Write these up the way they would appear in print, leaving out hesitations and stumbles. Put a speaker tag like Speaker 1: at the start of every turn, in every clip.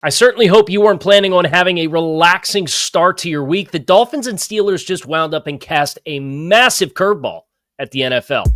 Speaker 1: I certainly hope you weren't planning on having a relaxing start to your week. The Dolphins and Steelers just wound up and cast a massive curveball at the NFL.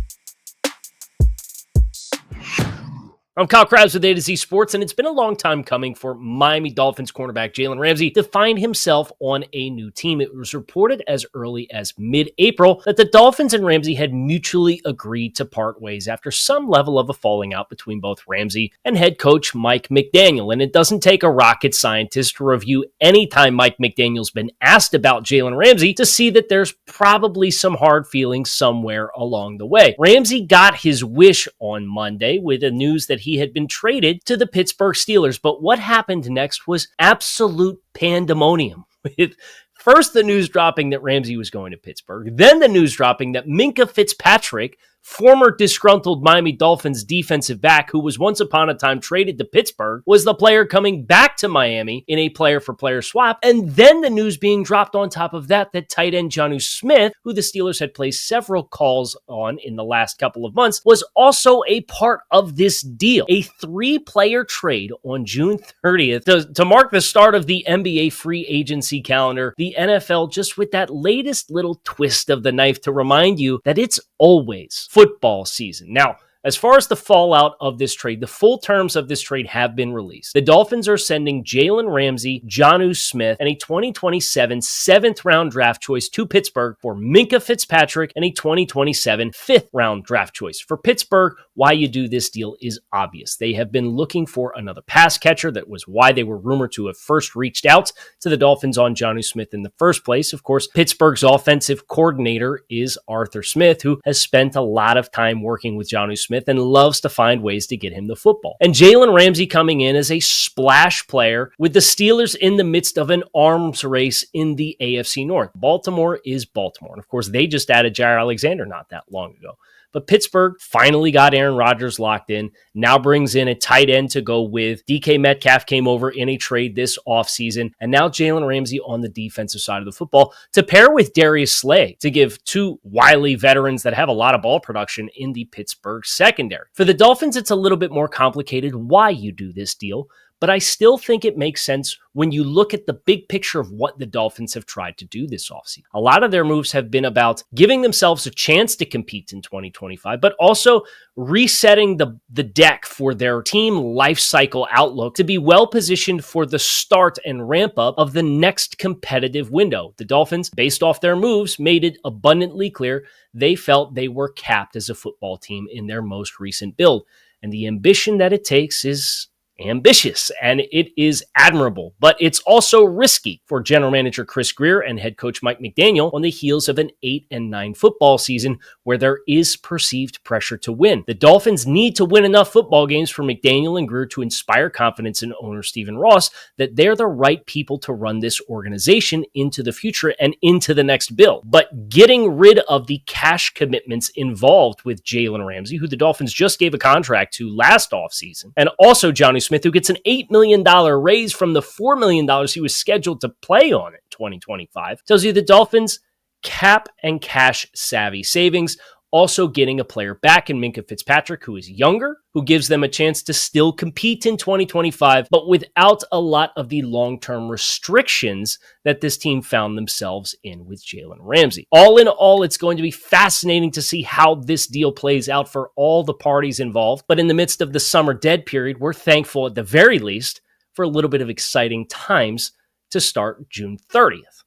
Speaker 1: I'm Kyle Krabs with A to Z Sports, and it's been a long time coming for Miami Dolphins cornerback Jalen Ramsey to find himself on a new team. It was reported as early as mid-April that the Dolphins and Ramsey had mutually agreed to part ways after some level of a falling out between both Ramsey and head coach Mike McDaniel. And it doesn't take a rocket scientist to review any time Mike McDaniel's been asked about Jalen Ramsey to see that there's probably some hard feelings somewhere along the way. Ramsey got his wish on Monday with the news that he had been traded to the Pittsburgh Steelers. But what happened next was absolute pandemonium. With first the news dropping that Ramsey was going to Pittsburgh, then the news dropping that Minkah Fitzpatrick, former disgruntled Miami Dolphins defensive back who was once upon a time traded to Pittsburgh, was the player coming back to Miami in a player-for-player swap. And then the news being dropped on top of that tight end Jonnu Smith, who the Steelers had placed several calls on in the last couple of months, was also a part of this deal. A 3-player trade on June 30th to mark the start of the NBA free agency calendar. The NFL just with that latest little twist of the knife to remind you that it's always football season. Now, as far as the fallout of this trade, the full terms of this trade have been released. The Dolphins are sending Jalen Ramsey, Jonnu Smith, and a 2027 7th-round draft choice to Pittsburgh for Minkah Fitzpatrick and a 2027 5th-round draft choice. For Pittsburgh, why you do this deal is obvious. They have been looking for another pass catcher. That was why they were rumored to have first reached out to the Dolphins on Jonnu Smith in the first place. Of course, Pittsburgh's offensive coordinator is Arthur Smith, who has spent a lot of time working with Jonnu Smith and loves to find ways to get him the football. And Jalen Ramsey coming in as a splash player with the Steelers in the midst of an arms race in the AFC North. Baltimore is Baltimore. And of course, they just added Jair Alexander not that long ago. But Pittsburgh finally got Aaron Rodgers locked in, now brings in a tight end to go with. DK Metcalf came over in a trade this offseason, and now Jalen Ramsey on the defensive side of the football to pair with Darius Slay to give 2 wily veterans that have a lot of ball production in the Pittsburgh secondary. For the Dolphins, it's a little bit more complicated why you do this deal, but I still think it makes sense when you look at the big picture of what the Dolphins have tried to do this offseason. A lot of their moves have been about giving themselves a chance to compete in 2025, but also resetting the deck for their team life cycle outlook to be well positioned for the start and ramp up of the next competitive window. The Dolphins, based off their moves, made it abundantly clear they felt they were capped as a football team in their most recent build. And the ambition that it takes is ambitious, and it is admirable, but it's also risky for general manager Chris Grier and head coach Mike McDaniel on the heels of an 8-9 football season where there is perceived pressure to win. The Dolphins need to win enough football games for McDaniel and Grier to inspire confidence in owner Stephen Ross that they're the right people to run this organization into the future and into the next build. But getting rid of the cash commitments involved with Jalen Ramsey, who the Dolphins just gave a contract to last offseason, and also Jonnu Smith, who gets an $8 million raise from the $4 million he was scheduled to play on in 2025, tells you the Dolphins cap and cash savvy savings, also getting a player back in Minkah Fitzpatrick, who is younger, who gives them a chance to still compete in 2025, but without a lot of the long-term restrictions that this team found themselves in with Jalen Ramsey. All in all, it's going to be fascinating to see how this deal plays out for all the parties involved. But in the midst of the summer dead period, we're thankful at the very least for a little bit of exciting times to start June 30th.